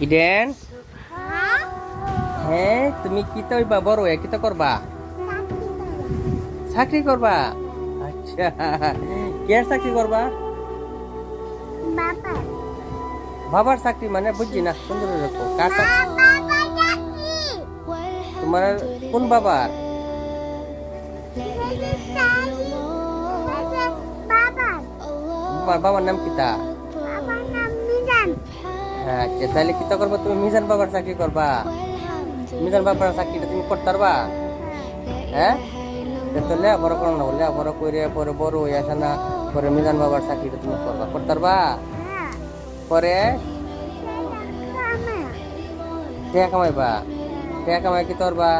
Eden হ্যাঁ তুমি কি তো বড় হয়ে কি তো করবা চাকরি করবা আচ্ছা কে চাকরি করবা বাবার চাকরি মানে বুঝছি না সুন্দর রাখো কার তোমার কোন বাবার তোমার বাবার নাম কিতা আচ্ছা তাহলে কিতা করবা তুমি মিজান বাবার চাকরি করবা মিজান বাবার চাকরিটা তুমি করতে পারবা হ্যাঁ তো লেখাপড়া করো না লেখাপড়া করে পরে বড় হয়ে আসে না পরে মিজান বাবার চাকরিটা তুমি করবা করতে পারবা পরে টাকা কামাইবা টাকা কামাই কি করবা